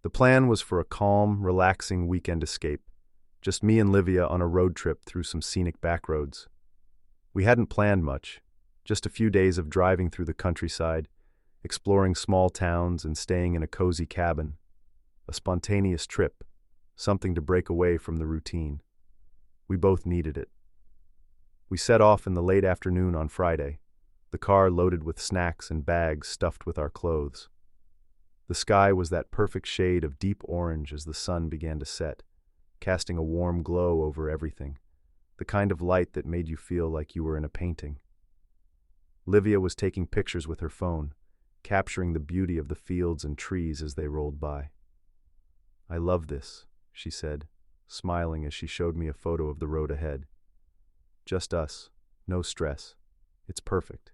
The plan was for a calm, relaxing weekend escape, just me and Livia on a road trip through some scenic backroads. We hadn't planned much, just a few days of driving through the countryside, exploring small towns and staying in a cozy cabin. A spontaneous trip, something to break away from the routine. We both needed it. We set off in the late afternoon on Friday, the car loaded with snacks and bags stuffed with our clothes. The sky was that perfect shade of deep orange as the sun began to set, casting a warm glow over everything, the kind of light that made you feel like you were in a painting. Livia was taking pictures with her phone, capturing the beauty of the fields and trees as they rolled by. "I love this," she said, smiling as she showed me a photo of the road ahead. "Just us, no stress. It's perfect."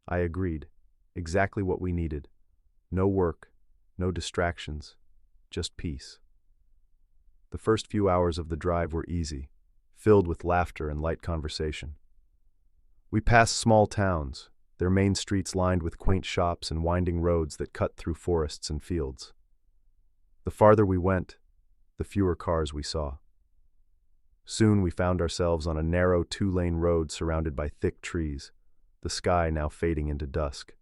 I agreed. Exactly what we needed. No work, no distractions, just peace. The first few hours of the drive were easy, filled with laughter and light conversation. We passed small towns, their main streets lined with quaint shops and winding roads that cut through forests and fields. The farther we went, the fewer cars we saw. Soon we found ourselves on a narrow two-lane road surrounded by thick trees, the sky now fading into dusk.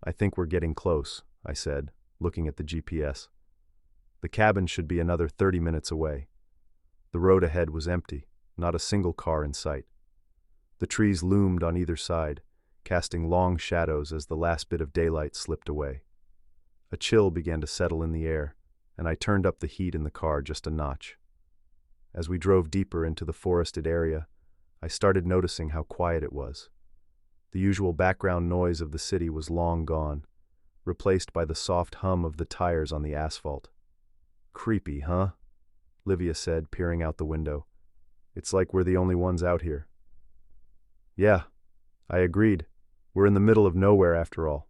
"I think we're getting close," I said, looking at the GPS. The cabin should be another 30 minutes away. The road ahead was empty, not a single car in sight. The trees loomed on either side, casting long shadows as the last bit of daylight slipped away. A chill began to settle in the air, and I turned up the heat in the car just a notch. As we drove deeper into the forested area, I started noticing how quiet it was. The usual background noise of the city was long gone, replaced by the soft hum of the tires on the asphalt. "Creepy, huh?" Livia said, peering out the window. "It's like we're the only ones out here." "Yeah," I agreed. "We're in the middle of nowhere after all."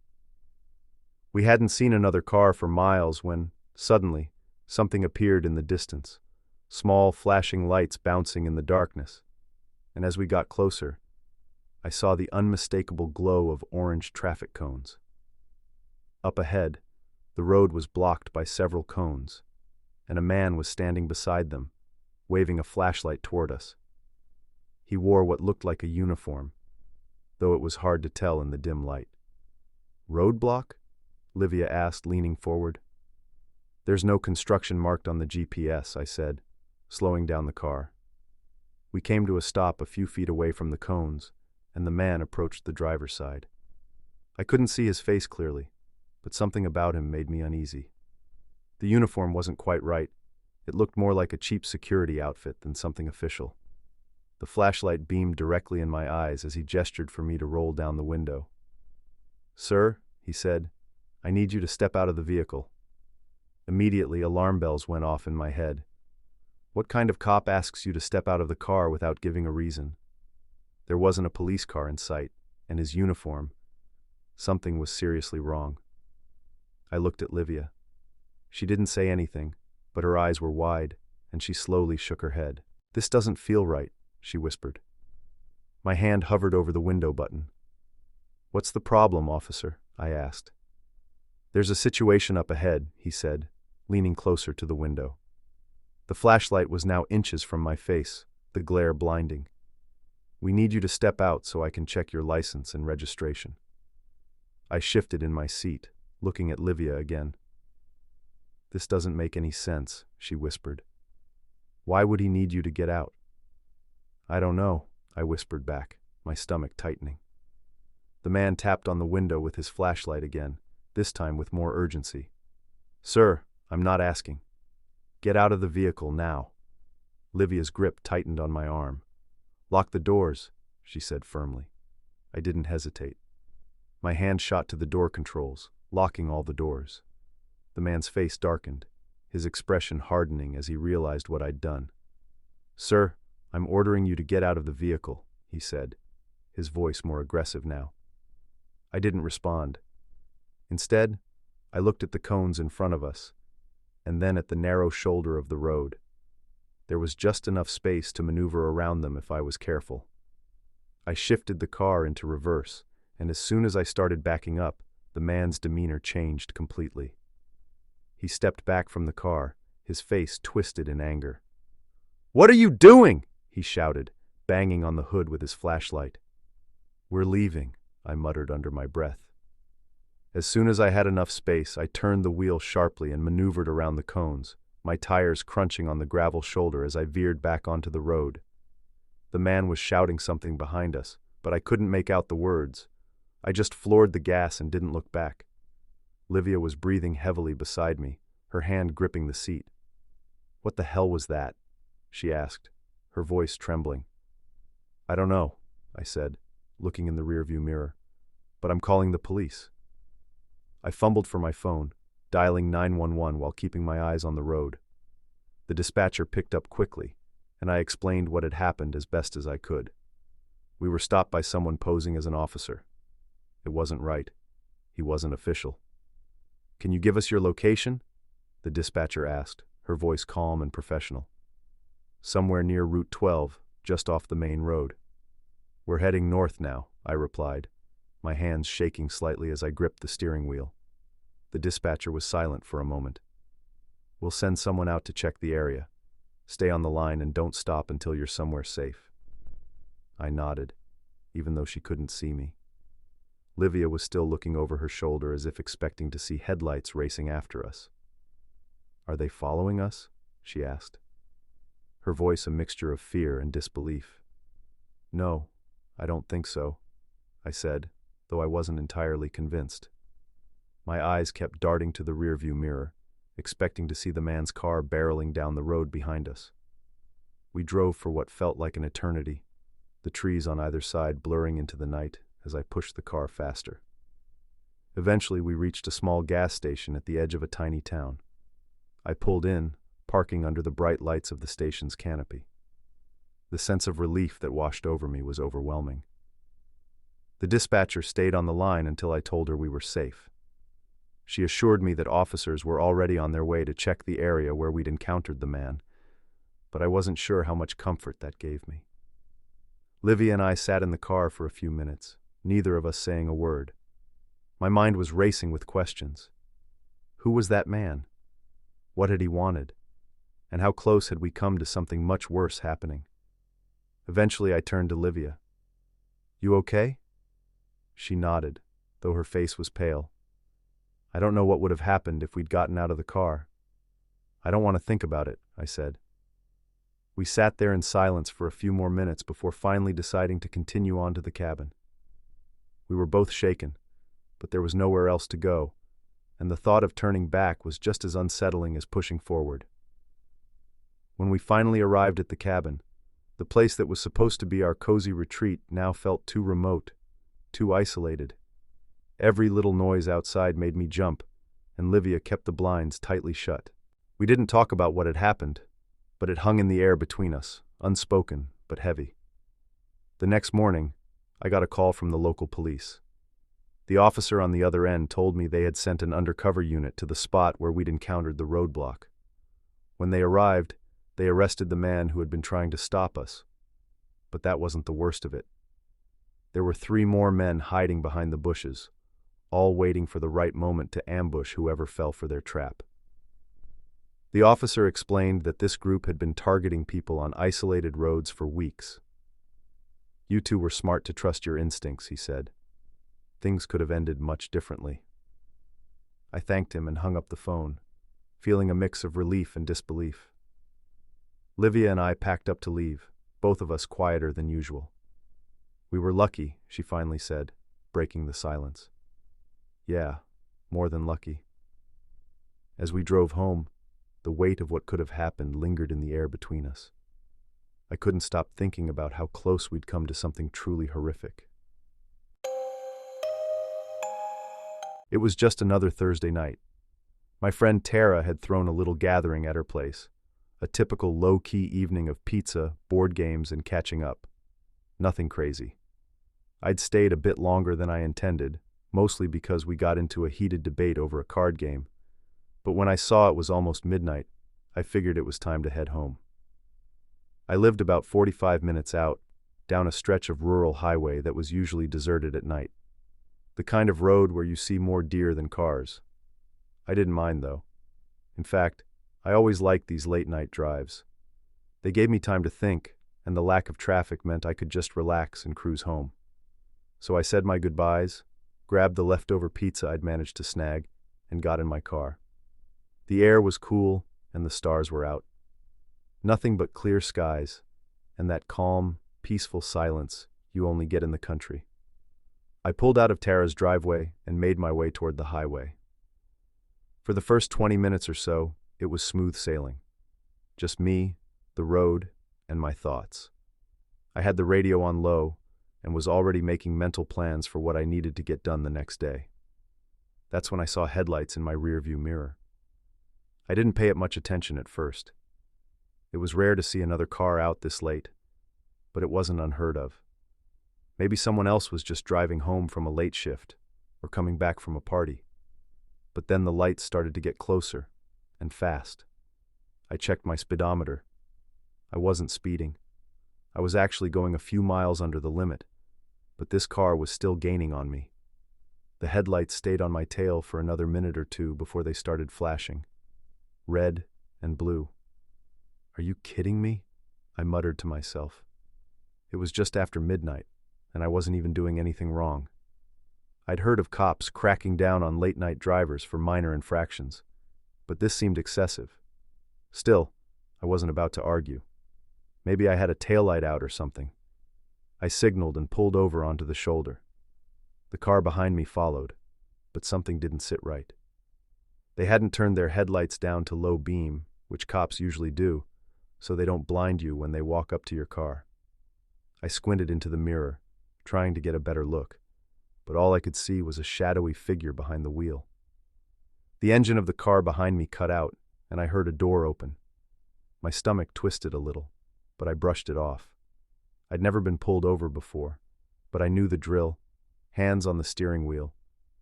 We hadn't seen another car for miles when, suddenly, something appeared in the distance, small flashing lights bouncing in the darkness. And as we got closer, I saw the unmistakable glow of orange traffic cones. Up ahead, the road was blocked by several cones, and a man was standing beside them, waving a flashlight toward us. He wore what looked like a uniform, though it was hard to tell in the dim light. "Roadblock?" Livia asked, leaning forward. "There's no construction marked on the GPS," I said, slowing down the car. We came to a stop a few feet away from the cones, and the man approached the driver's side. I couldn't see his face clearly, but something about him made me uneasy. The uniform wasn't quite right. It looked more like a cheap security outfit than something official. The flashlight beamed directly in my eyes as he gestured for me to roll down the window. "Sir," he said, "I need you to step out of the vehicle." Immediately, alarm bells went off in my head. What kind of cop asks you to step out of the car without giving a reason? There wasn't a police car in sight, and his uniform. Something was seriously wrong. I looked at Livia. She didn't say anything, but her eyes were wide, and she slowly shook her head. "This doesn't feel right," she whispered. My hand hovered over the window button. "What's the problem, officer?" I asked. "There's a situation up ahead," he said, leaning closer to the window. The flashlight was now inches from my face, the glare blinding. "We need you to step out so I can check your license and registration." I shifted in my seat, looking at Livia again. "This doesn't make any sense," she whispered. "Why would he need you to get out?" "I don't know," I whispered back, my stomach tightening. The man tapped on the window with his flashlight again, this time with more urgency. "Sir, I'm not asking. Get out of the vehicle now." Livia's grip tightened on my arm. "Lock the doors," she said firmly. I didn't hesitate. My hand shot to the door controls, locking all the doors. The man's face darkened, his expression hardening as he realized what I'd done. "Sir, I'm ordering you to get out of the vehicle," he said, his voice more aggressive now. I didn't respond. Instead, I looked at the cones in front of us, and then at the narrow shoulder of the road. There was just enough space to maneuver around them if I was careful. I shifted the car into reverse, and as soon as I started backing up, the man's demeanor changed completely. He stepped back from the car, his face twisted in anger. "What are you doing?" he shouted, banging on the hood with his flashlight. "We're leaving," I muttered under my breath. As soon as I had enough space, I turned the wheel sharply and maneuvered around the cones, my tires crunching on the gravel shoulder as I veered back onto the road. The man was shouting something behind us, but I couldn't make out the words. I just floored the gas and didn't look back. Livia was breathing heavily beside me, her hand gripping the seat. "What the hell was that?" she asked, her voice trembling. "I don't know," I said, looking in the rearview mirror, "but I'm calling the police." I fumbled for my phone, dialing 911 while keeping my eyes on the road. The dispatcher picked up quickly, and I explained what had happened as best as I could. We were stopped by someone posing as an officer. It wasn't right. He wasn't official. "Can you give us your location?" the dispatcher asked, her voice calm and professional. "Somewhere near Route 12, just off the main road." "We're heading north now," I replied, my hands shaking slightly as I gripped the steering wheel. The dispatcher was silent for a moment. "We'll send someone out to check the area. Stay on the line and don't stop until you're somewhere safe." I nodded, even though she couldn't see me. Livia was still looking over her shoulder as if expecting to see headlights racing after us. "Are they following us?" she asked, her voice a mixture of fear and disbelief. "No, I don't think so," I said, though I wasn't entirely convinced. My eyes kept darting to the rearview mirror, expecting to see the man's car barreling down the road behind us. We drove for what felt like an eternity, the trees on either side blurring into the night as I pushed the car faster. Eventually, we reached a small gas station at the edge of a tiny town. I pulled in, parking under the bright lights of the station's canopy. The sense of relief that washed over me was overwhelming. The dispatcher stayed on the line until I told her we were safe. She assured me that officers were already on their way to check the area where we'd encountered the man, but I wasn't sure how much comfort that gave me. Livia and I sat in the car for a few minutes, neither of us saying a word. My mind was racing with questions. Who was that man? What had he wanted? And how close had we come to something much worse happening? Eventually I turned to Livia. "You okay?" She nodded, though her face was pale. "I don't know what would have happened if we'd gotten out of the car." "I don't want to think about it," I said. We sat there in silence for a few more minutes before finally deciding to continue on to the cabin. We were both shaken, but there was nowhere else to go, and the thought of turning back was just as unsettling as pushing forward. When we finally arrived at the cabin, the place that was supposed to be our cozy retreat now felt too remote, too isolated. Every little noise outside made me jump, and Livia kept the blinds tightly shut. We didn't talk about what had happened, but it hung in the air between us, unspoken but heavy. The next morning, I got a call from the local police. The officer on the other end told me they had sent an undercover unit to the spot where we'd encountered the roadblock. When they arrived, they arrested the man who had been trying to stop us. But that wasn't the worst of it. There were 3 more men hiding behind the bushes, all waiting for the right moment to ambush whoever fell for their trap. The officer explained that this group had been targeting people on isolated roads for weeks. "You two were smart to trust your instincts," he said. "Things could have ended much differently." I thanked him and hung up the phone, feeling a mix of relief and disbelief. Livia and I packed up to leave, both of us quieter than usual. "We were lucky," she finally said, breaking the silence. "Yeah, more than lucky." As we drove home, the weight of what could have happened lingered in the air between us. I couldn't stop thinking about how close we'd come to something truly horrific. It was just another Thursday night. My friend Tara had thrown a little gathering at her place, a typical low-key evening of pizza, board games, and catching up. Nothing crazy. I'd stayed a bit longer than I intended, mostly because we got into a heated debate over a card game. But when I saw it was almost midnight, I figured it was time to head home. I lived about 45 minutes out, down a stretch of rural highway that was usually deserted at night. The kind of road where you see more deer than cars. I didn't mind, though. In fact, I always liked these late-night drives. They gave me time to think, and the lack of traffic meant I could just relax and cruise home. So I said my goodbyes, grabbed the leftover pizza I'd managed to snag, and got in my car. The air was cool, and the stars were out. Nothing but clear skies, and that calm, peaceful silence you only get in the country. I pulled out of Tara's driveway and made my way toward the highway. For the first 20 minutes or so, it was smooth sailing. Just me, the road, and my thoughts. I had the radio on low and was already making mental plans for what I needed to get done the next day. That's when I saw headlights in my rearview mirror. I didn't pay it much attention at first. It was rare to see another car out this late, but it wasn't unheard of. Maybe someone else was just driving home from a late shift or coming back from a party. But then the lights started to get closer and fast. I checked my speedometer. I wasn't speeding. I was actually going a few miles under the limit, but this car was still gaining on me. The headlights stayed on my tail for another minute or two before they started flashing. Red and blue. "Are you kidding me?" I muttered to myself. It was just after midnight, and I wasn't even doing anything wrong. I'd heard of cops cracking down on late-night drivers for minor infractions, but this seemed excessive. Still, I wasn't about to argue. Maybe I had a taillight out or something. I signaled and pulled over onto the shoulder. The car behind me followed, but something didn't sit right. They hadn't turned their headlights down to low beam, which cops usually do, so they don't blind you when they walk up to your car. I squinted into the mirror, trying to get a better look, but all I could see was a shadowy figure behind the wheel. The engine of the car behind me cut out, and I heard a door open. My stomach twisted a little, but I brushed it off. I'd never been pulled over before, but I knew the drill: hands on the steering wheel,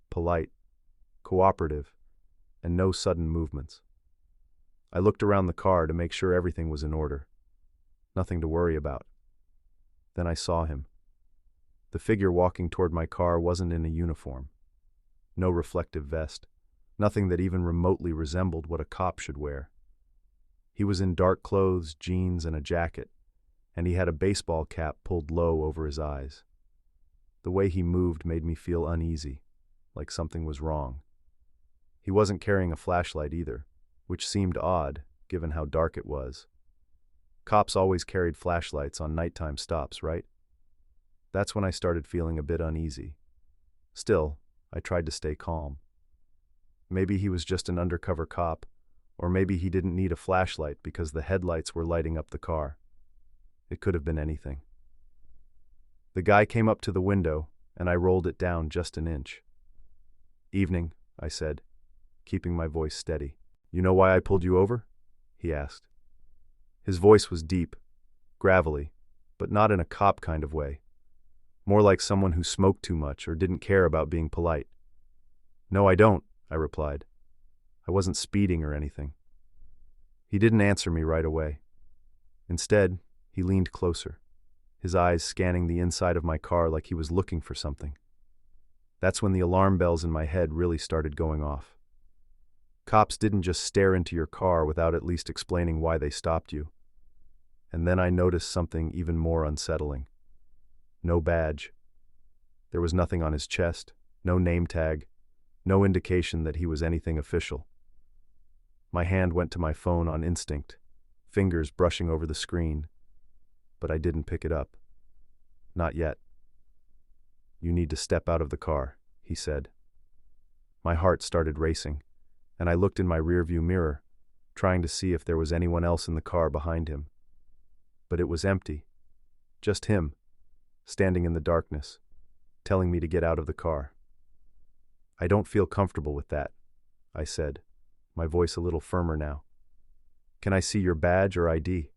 polite, cooperative, and no sudden movements. I looked around the car to make sure everything was in order. Nothing to worry about. Then I saw him. The figure walking toward my car wasn't in a uniform. No reflective vest. Nothing that even remotely resembled what a cop should wear. He was in dark clothes, jeans, and a jacket, and he had a baseball cap pulled low over his eyes. The way he moved made me feel uneasy, like something was wrong. He wasn't carrying a flashlight either, which seemed odd, given how dark it was. Cops always carried flashlights on nighttime stops, right? That's when I started feeling a bit uneasy. Still, I tried to stay calm. Maybe he was just an undercover cop, or maybe he didn't need a flashlight because the headlights were lighting up the car. It could have been anything. The guy came up to the window, and I rolled it down just an inch. "Evening," I said, keeping my voice steady. "You know why I pulled you over?" he asked. His voice was deep, gravelly, but not in a cop kind of way. More like someone who smoked too much or didn't care about being polite. "No, I don't," I replied. I wasn't speeding or anything. He didn't answer me right away. Instead, he leaned closer, his eyes scanning the inside of my car like he was looking for something. That's when the alarm bells in my head really started going off. Cops didn't just stare into your car without at least explaining why they stopped you. And then I noticed something even more unsettling. No badge. There was nothing on his chest, no name tag, no indication that he was anything official. My hand went to my phone on instinct, fingers brushing over the screen, but I didn't pick it up. Not yet. "You need to step out of the car," he said. My heart started racing, and I looked in my rearview mirror, trying to see if there was anyone else in the car behind him. But it was empty. Just him, standing in the darkness, telling me to get out of the car. "I don't feel comfortable with that," I said, my voice a little firmer now. "Can I see your badge or ID?"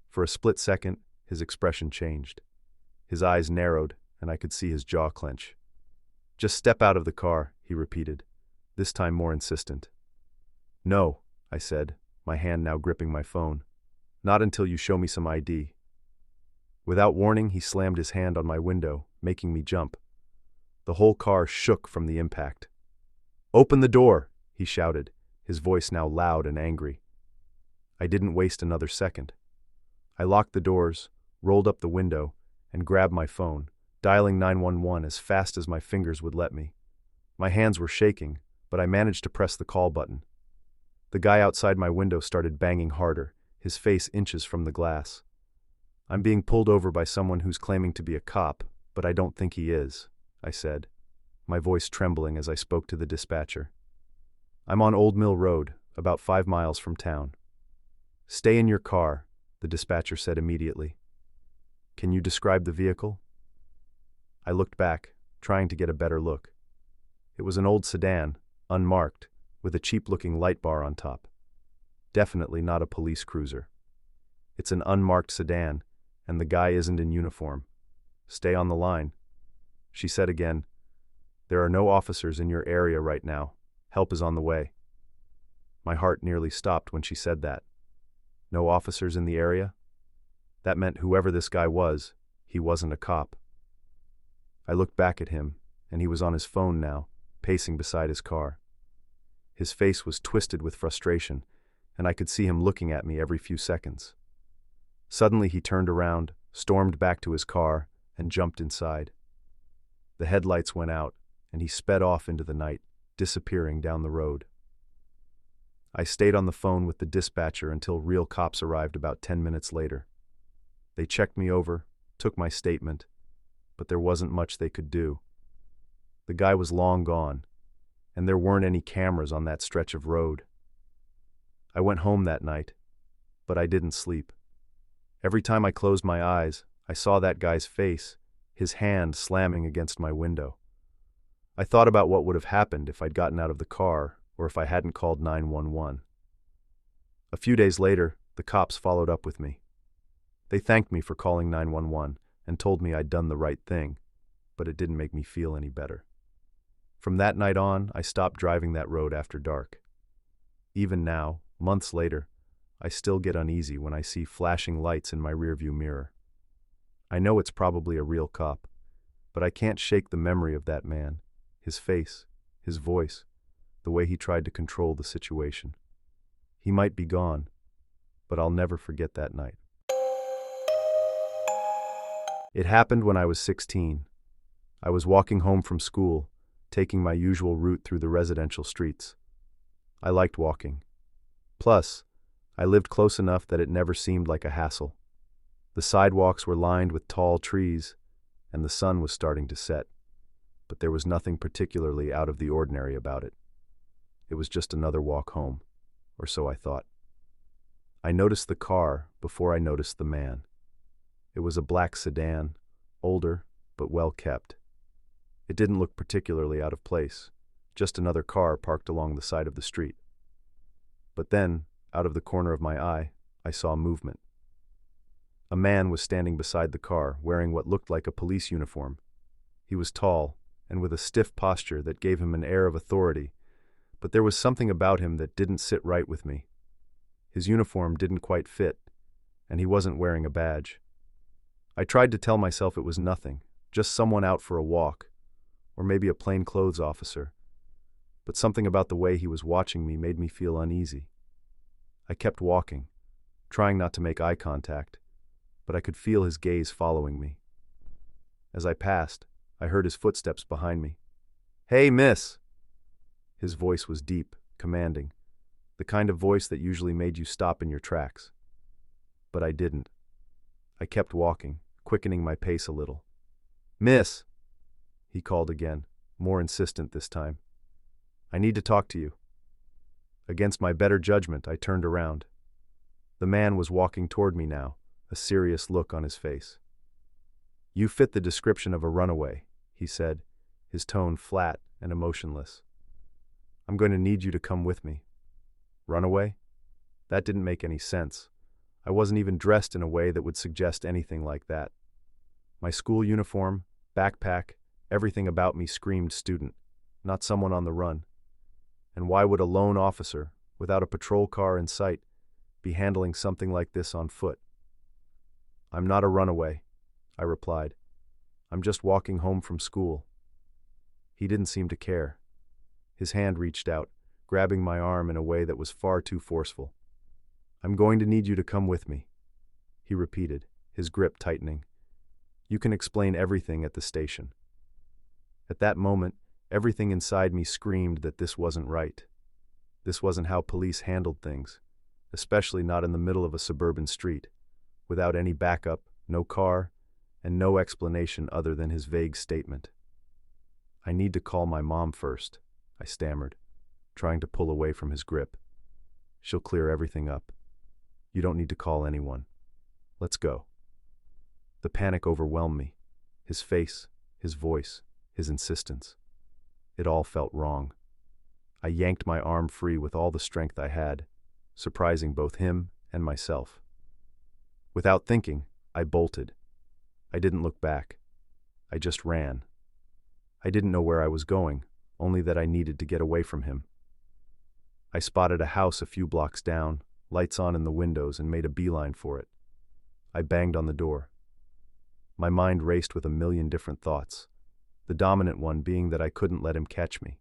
For a split second, his expression changed. His eyes narrowed, and I could see his jaw clench. "Just step out of the car," he repeated, this time more insistent. "No," I said, my hand now gripping my phone. "Not until you show me some ID." Without warning, he slammed his hand on my window, making me jump. The whole car shook from the impact. "Open the door," he shouted, his voice now loud and angry. I didn't waste another second. I locked the doors, rolled up the window, and grabbed my phone, dialing 911 as fast as my fingers would let me. My hands were shaking, but I managed to press the call button. The guy outside my window started banging harder, his face inches from the glass. "I'm being pulled over by someone who's claiming to be a cop, but I don't think he is," I said, my voice trembling as I spoke to the dispatcher. "I'm on Old Mill Road, about 5 miles from town." "Stay in your car," the dispatcher said immediately. "Can you describe the vehicle?" I looked back, trying to get a better look. It was an old sedan, unmarked, with a cheap-looking light bar on top. Definitely not a police cruiser. It's an unmarked sedan, and the guy isn't in uniform. "Stay on the line," she said again. "There are no officers in your area right now. Help is on the way." My heart nearly stopped when she said that. No officers in the area? That meant whoever this guy was, he wasn't a cop. I looked back at him, and he was on his phone now, pacing beside his car. His face was twisted with frustration, and I could see him looking at me every few seconds. Suddenly he turned around, stormed back to his car, and jumped inside. The headlights went out, and he sped off into the night, disappearing down the road. I stayed on the phone with the dispatcher until real cops arrived about 10 minutes later. They checked me over, took my statement, but there wasn't much they could do. The guy was long gone, and there weren't any cameras on that stretch of road. I went home that night, but I didn't sleep. Every time I closed my eyes, I saw that guy's face, his hand slamming against my window. I thought about what would have happened if I'd gotten out of the car or if I hadn't called 911. A few days later, the cops followed up with me. They thanked me for calling 911 and told me I'd done the right thing, but it didn't make me feel any better. From that night on, I stopped driving that road after dark. Even now, months later, I still get uneasy when I see flashing lights in my rearview mirror. I know it's probably a real cop, but I can't shake the memory of that man, his face, his voice, the way he tried to control the situation. He might be gone, but I'll never forget that night. It happened when I was 16. I was walking home from school, taking my usual route through the residential streets. I liked walking. Plus, I lived close enough that it never seemed like a hassle. The sidewalks were lined with tall trees, and the sun was starting to set, but there was nothing particularly out of the ordinary about it. It was just another walk home, or so I thought. I noticed the car before I noticed the man. It was a black sedan, older but well kept. It didn't look particularly out of place, just another car parked along the side of the street. But then, out of the corner of my eye, I saw movement. A man was standing beside the car, wearing what looked like a police uniform. He was tall, and with a stiff posture that gave him an air of authority, but there was something about him that didn't sit right with me. His uniform didn't quite fit, and he wasn't wearing a badge. I tried to tell myself it was nothing, just someone out for a walk, or maybe a plainclothes officer, but something about the way he was watching me made me feel uneasy. I kept walking, trying not to make eye contact, but I could feel his gaze following me. As I passed, I heard his footsteps behind me. "Hey, miss!" His voice was deep, commanding, the kind of voice that usually made you stop in your tracks. But I didn't. I kept walking, quickening my pace a little. "Miss!" he called again, more insistent this time. "I need to talk to you." Against my better judgment, I turned around. The man was walking toward me now, a serious look on his face. "You fit the description of a runaway," he said, his tone flat and emotionless. "I'm going to need you to come with me." Runaway? That didn't make any sense. I wasn't even dressed in a way that would suggest anything like that. My school uniform, backpack, everything about me screamed student, not someone on the run. And why would a lone officer, without a patrol car in sight, be handling something like this on foot? "I'm not a runaway," I replied. "I'm just walking home from school." He didn't seem to care. His hand reached out, grabbing my arm in a way that was far too forceful. "I'm going to need you to come with me," he repeated, his grip tightening. "You can explain everything at the station." At that moment, everything inside me screamed that this wasn't right. This wasn't how police handled things, especially not in the middle of a suburban street, without any backup, no car, and no explanation other than his vague statement. "I need to call my mom first," I stammered, trying to pull away from his grip. "She'll clear everything up. You don't need to call anyone. Let's go." The panic overwhelmed me. His face, his voice, his insistence. It all felt wrong. I yanked my arm free with all the strength I had, surprising both him and myself. Without thinking, I bolted. I didn't look back. I just ran. I didn't know where I was going, only that I needed to get away from him. I spotted a house a few blocks down, lights on in the windows, and made a beeline for it. I banged on the door. My mind raced with a million different thoughts, the dominant one being that I couldn't let him catch me.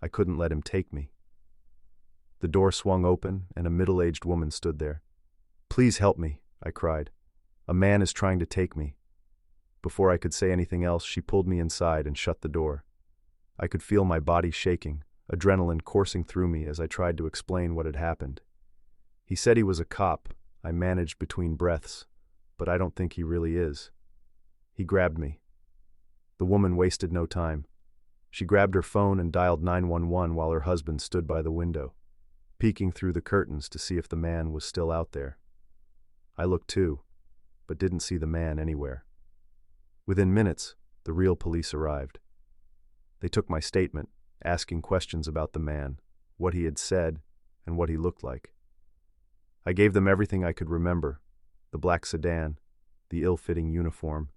I couldn't let him take me. The door swung open, and a middle-aged woman stood there. "Please help me," I cried. "A man is trying to take me." Before I could say anything else, she pulled me inside and shut the door. I could feel my body shaking, adrenaline coursing through me as I tried to explain what had happened. "He said he was a cop," I managed between breaths, "but I don't think he really is. He grabbed me." The woman wasted no time. She grabbed her phone and dialed 911 while her husband stood by the window, peeking through the curtains to see if the man was still out there. I looked too, but didn't see the man anywhere. Within minutes, the real police arrived. They took my statement, asking questions about the man, what he had said, and what he looked like. I gave them everything I could remember: the black sedan, the ill-fitting uniform,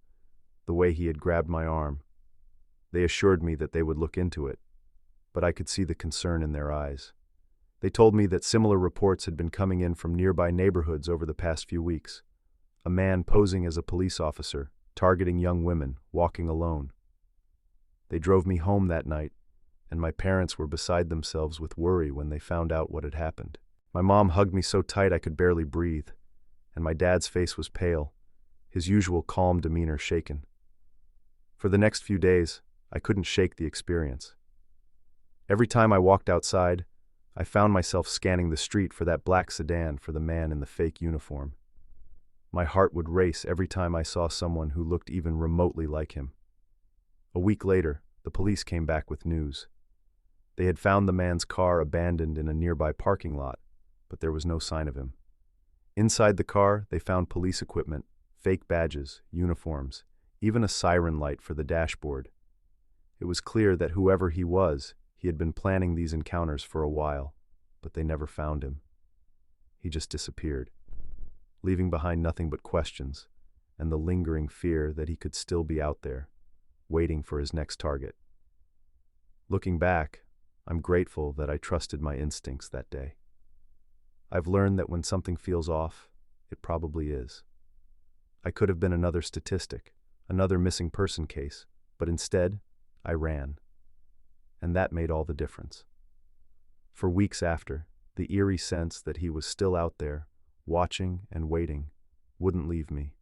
the way he had grabbed my arm. They assured me that they would look into it, but I could see the concern in their eyes. They told me that similar reports had been coming in from nearby neighborhoods over the past few weeks. A man posing as a police officer, targeting young women, walking alone. They drove me home that night, and my parents were beside themselves with worry when they found out what had happened. My mom hugged me so tight I could barely breathe, and my dad's face was pale, his usual calm demeanor shaken. For the next few days, I couldn't shake the experience. Every time I walked outside, I found myself scanning the street for that black sedan, for the man in the fake uniform. My heart would race every time I saw someone who looked even remotely like him. A week later, the police came back with news. They had found the man's car abandoned in a nearby parking lot, but there was no sign of him. Inside the car, they found police equipment, fake badges, uniforms, even a siren light for the dashboard. It was clear that whoever he was, he had been planning these encounters for a while, but they never found him. He just disappeared, leaving behind nothing but questions and the lingering fear that he could still be out there, waiting for his next target. Looking back, I'm grateful that I trusted my instincts that day. I've learned that when something feels off, it probably is. I could have been another statistic, another missing person case, but instead, I ran. And that made all the difference. For weeks after, the eerie sense that he was still out there, watching and waiting, wouldn't leave me.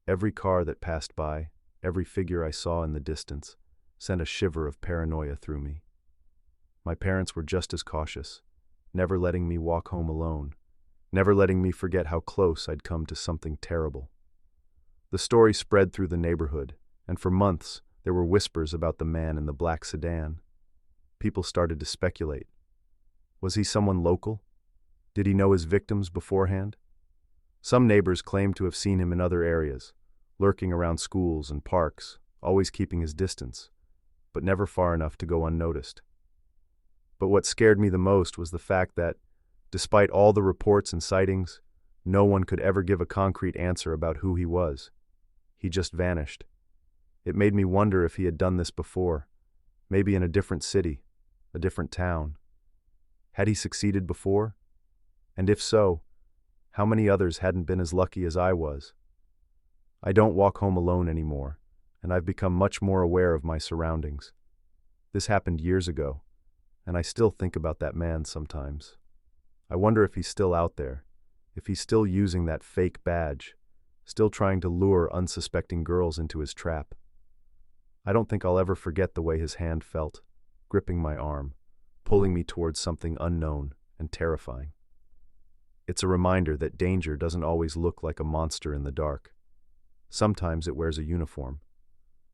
Every car that passed by, every figure I saw in the distance, sent a shiver of paranoia through me. My parents were just as cautious, never letting me walk home alone, never letting me forget how close I'd come to something terrible. The story spread through the neighborhood, and for months there were whispers about the man in the black sedan. People started to speculate. Was he someone local? Did he know his victims beforehand? Some neighbors claimed to have seen him in other areas, lurking around schools and parks, always keeping his distance, but never far enough to go unnoticed. But what scared me the most was the fact that, despite all the reports and sightings, no one could ever give a concrete answer about who he was. He just vanished. It made me wonder if he had done this before, maybe in a different city, a different town. Had he succeeded before? And if so, how many others hadn't been as lucky as I was? I don't walk home alone anymore, and I've become much more aware of my surroundings. This happened years ago, and I still think about that man sometimes. I wonder if he's still out there, if he's still using that fake badge, still trying to lure unsuspecting girls into his trap. I don't think I'll ever forget the way his hand felt, gripping my arm, pulling me towards something unknown and terrifying. It's a reminder that danger doesn't always look like a monster in the dark. Sometimes it wears a uniform.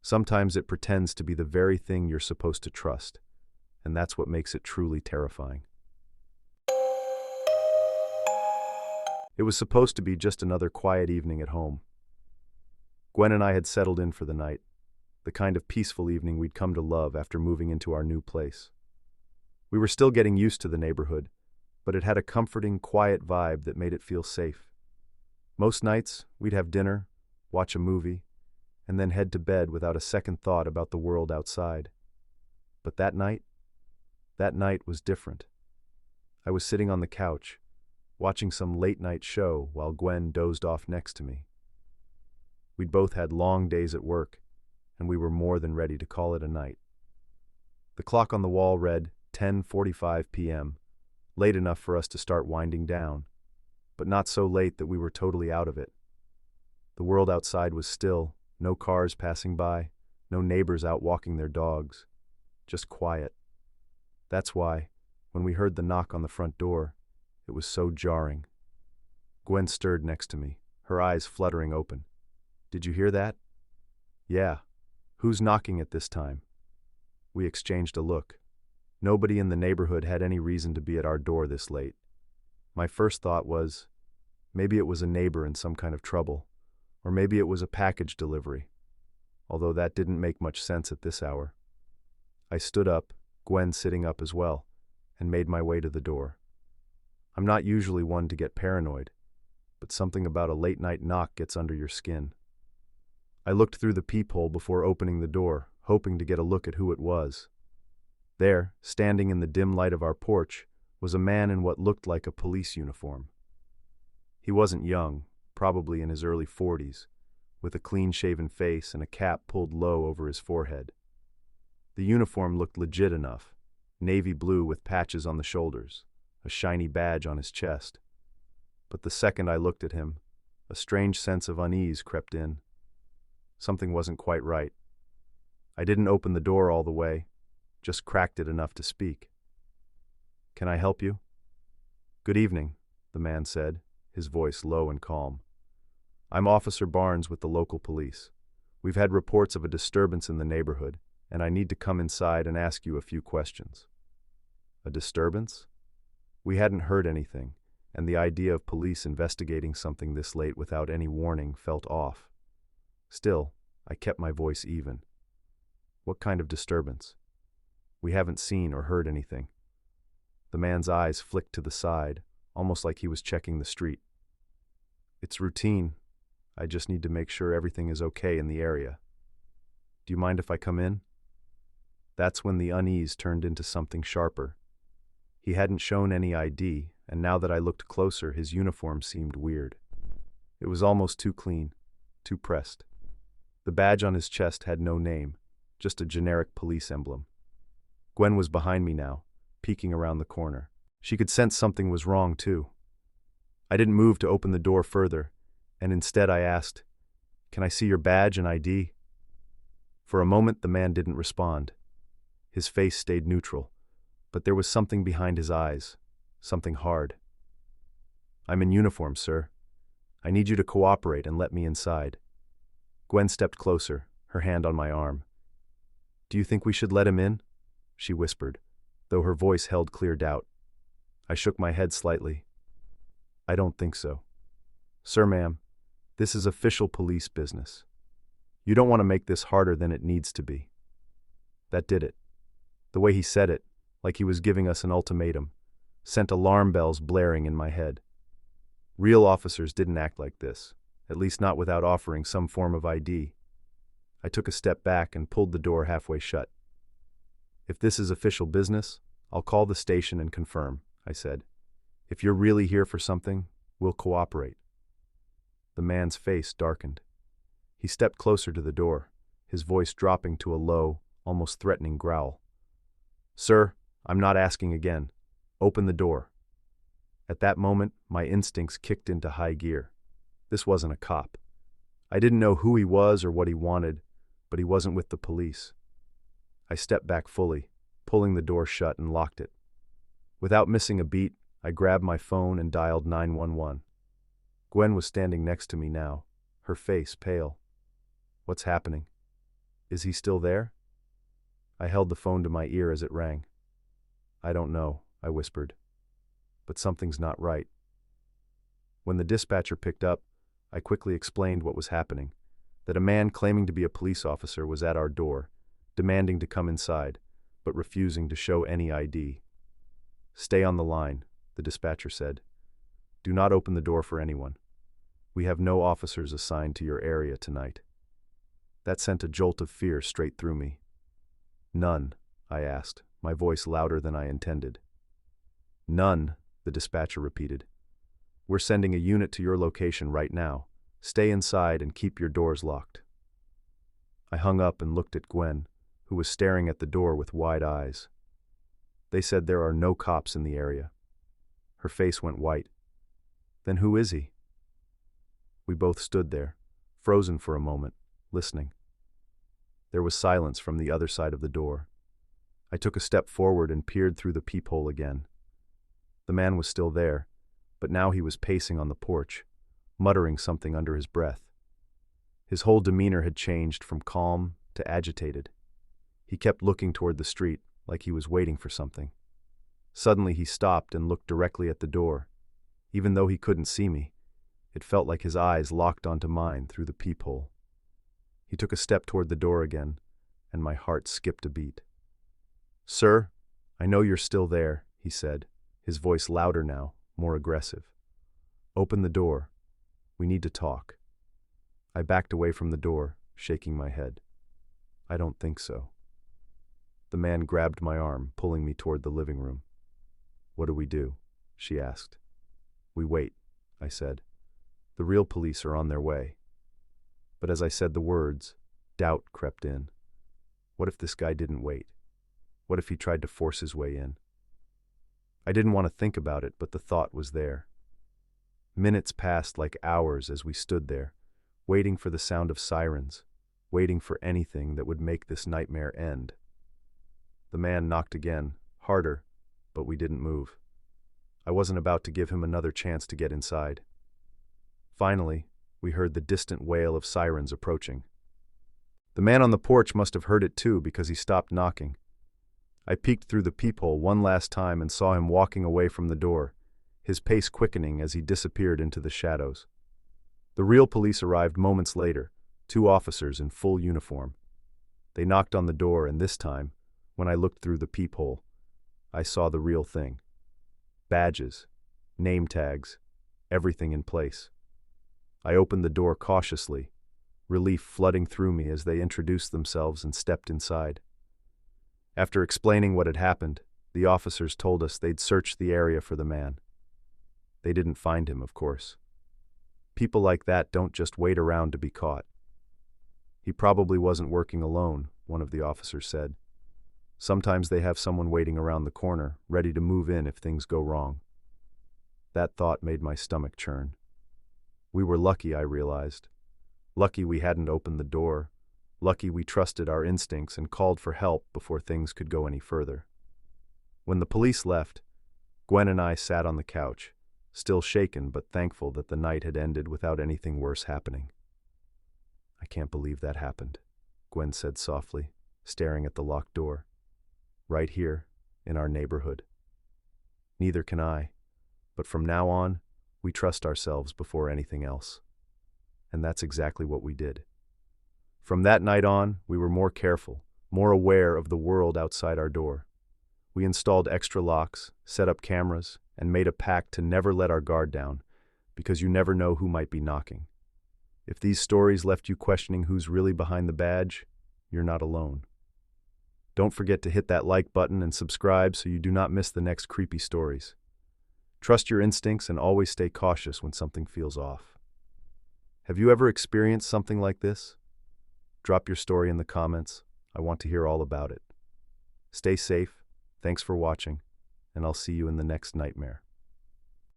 Sometimes it pretends to be the very thing you're supposed to trust, and that's what makes it truly terrifying. It was supposed to be just another quiet evening at home. Gwen and I had settled in for the night, the kind of peaceful evening we'd come to love after moving into our new place. We were still getting used to the neighborhood, but it had a comforting, quiet vibe that made it feel safe. Most nights, we'd have dinner, watch a movie, and then head to bed without a second thought about the world outside. But that night was different. I was sitting on the couch, watching some late-night show while Gwen dozed off next to me. We'd both had long days at work, and we were more than ready to call it a night. The clock on the wall read 10:45 p.m., late enough for us to start winding down, but not so late that we were totally out of it. The world outside was still, no cars passing by, no neighbors out walking their dogs, just quiet. That's why, when we heard the knock on the front door, it was so jarring. Gwen stirred next to me, her eyes fluttering open. "Did you hear that?" "Yeah. Who's knocking at this time?" We exchanged a look. Nobody in the neighborhood had any reason to be at our door this late. My first thought was, maybe it was a neighbor in some kind of trouble, or maybe it was a package delivery, although that didn't make much sense at this hour. I stood up, Gwen sitting up as well, and made my way to the door. I'm not usually one to get paranoid, but something about a late-night knock gets under your skin. I looked through the peephole before opening the door, hoping to get a look at who it was. There, standing in the dim light of our porch, was a man in what looked like a police uniform. He wasn't young, probably in his early 40s, with a clean-shaven face and a cap pulled low over his forehead. The uniform looked legit enough, navy blue with patches on the shoulders, a shiny badge on his chest. But the second I looked at him, a strange sense of unease crept in. Something wasn't quite right. I didn't open the door all the way, just cracked it enough to speak. "Can I help you?" "Good evening," the man said, his voice low and calm. "I'm Officer Barnes with the local police. We've had reports of a disturbance in the neighborhood, and I need to come inside and ask you a few questions." A disturbance? We hadn't heard anything, and the idea of police investigating something this late without any warning felt off. Still, I kept my voice even. "What kind of disturbance?" "We haven't seen or heard anything." The man's eyes flicked to the side, almost like he was checking the street. "It's routine. I just need to make sure everything is okay in the area. Do you mind if I come in?" That's when the unease turned into something sharper. He hadn't shown any ID, and now that I looked closer, his uniform seemed weird. It was almost too clean, too pressed. The badge on his chest had no name, just a generic police emblem. Gwen was behind me now, peeking around the corner. She could sense something was wrong, too. I didn't move to open the door further, and instead I asked, "Can I see your badge and ID?" For a moment the man didn't respond. His face stayed neutral, but there was something behind his eyes, something hard. "I'm in uniform, sir. I need you to cooperate and let me inside." Gwen stepped closer, her hand on my arm. "Do you think we should let him in?" she whispered, though her voice held clear doubt. I shook my head slightly. "I don't think so. Sir, ma'am, this is official police business. You don't want to make this harder than it needs to be." That did it. The way he said it, like he was giving us an ultimatum, sent alarm bells blaring in my head. Real officers didn't act like this, at least not without offering some form of ID. I took a step back and pulled the door halfway shut. "If this is official business, I'll call the station and confirm," I said. "If you're really here for something, we'll cooperate." The man's face darkened. He stepped closer to the door, his voice dropping to a low, almost threatening growl. "Sir, I'm not asking again. Open the door. At that moment, my instincts kicked into high gear. This wasn't a cop. I didn't know who he was or what he wanted, but he wasn't with the police. I stepped back fully, pulling the door shut and locked it. Without missing a beat, I grabbed my phone and dialed 911. Gwen was standing next to me now, her face pale. What's happening? Is he still there? I held the phone to my ear as it rang. I don't know, I whispered. But something's not right. When the dispatcher picked up, I quickly explained what was happening, that a man claiming to be a police officer was at our door, demanding to come inside, but refusing to show any ID. Stay on the line, the dispatcher said. Do not open the door for anyone. We have no officers assigned to your area tonight. That sent a jolt of fear straight through me. None, I asked, my voice louder than I intended. None, the dispatcher repeated. We're sending a unit to your location right now. Stay inside and keep your doors locked. I hung up and looked at Gwen, who was staring at the door with wide eyes. They said there are no cops in the area. Her face went white. Then who is he? We both stood there, frozen for a moment, listening. There was silence from the other side of the door. I took a step forward and peered through the peephole again. The man was still there, but now he was pacing on the porch, muttering something under his breath. His whole demeanor had changed from calm to agitated. He kept looking toward the street, like he was waiting for something. Suddenly he stopped and looked directly at the door. Even though he couldn't see me, it felt like his eyes locked onto mine through the peephole. He took a step toward the door again, and my heart skipped a beat. Sir, I know you're still there, he said, his voice louder now, more aggressive. Open the door. We need to talk. I backed away from the door, shaking my head. I don't think so. The man grabbed my arm, pulling me toward the living room. What do we do? She asked. We wait, I said. The real police are on their way. But as I said the words, doubt crept in. What if this guy didn't wait? What if he tried to force his way in? I didn't want to think about it, but the thought was there. Minutes passed like hours as we stood there, waiting for the sound of sirens, waiting for anything that would make this nightmare end. The man knocked again, harder, but we didn't move. I wasn't about to give him another chance to get inside. Finally, we heard the distant wail of sirens approaching. The man on the porch must have heard it too because he stopped knocking. I peeked through the peephole one last time and saw him walking away from the door, his pace quickening as he disappeared into the shadows. The real police arrived moments later, 2 officers in full uniform. They knocked on the door, and this time, when I looked through the peephole, I saw the real thing. Badges, name tags, everything in place. I opened the door cautiously, relief flooding through me as they introduced themselves and stepped inside. After explaining what had happened, the officers told us they'd searched the area for the man. They didn't find him, of course. People like that don't just wait around to be caught. He probably wasn't working alone, one of the officers said. Sometimes they have someone waiting around the corner, ready to move in if things go wrong. That thought made my stomach churn. We were lucky, I realized. Lucky we hadn't opened the door. Lucky we trusted our instincts and called for help before things could go any further. When the police left, Gwen and I sat on the couch, still shaken but thankful that the night had ended without anything worse happening. I can't believe that happened, Gwen said softly, staring at the locked door. Right here, in our neighborhood. Neither can I, but from now on, we trust ourselves before anything else. And that's exactly what we did. From that night on, we were more careful, more aware of the world outside our door. We installed extra locks, set up cameras, and made a pact to never let our guard down, because you never know who might be knocking. If these stories left you questioning who's really behind the badge, you're not alone. Don't forget to hit that like button and subscribe so you do not miss the next creepy stories. Trust your instincts and always stay cautious when something feels off. Have you ever experienced something like this? Drop your story in the comments. I want to hear all about it. Stay safe, Thanks for watching, and I'll see you in the next nightmare.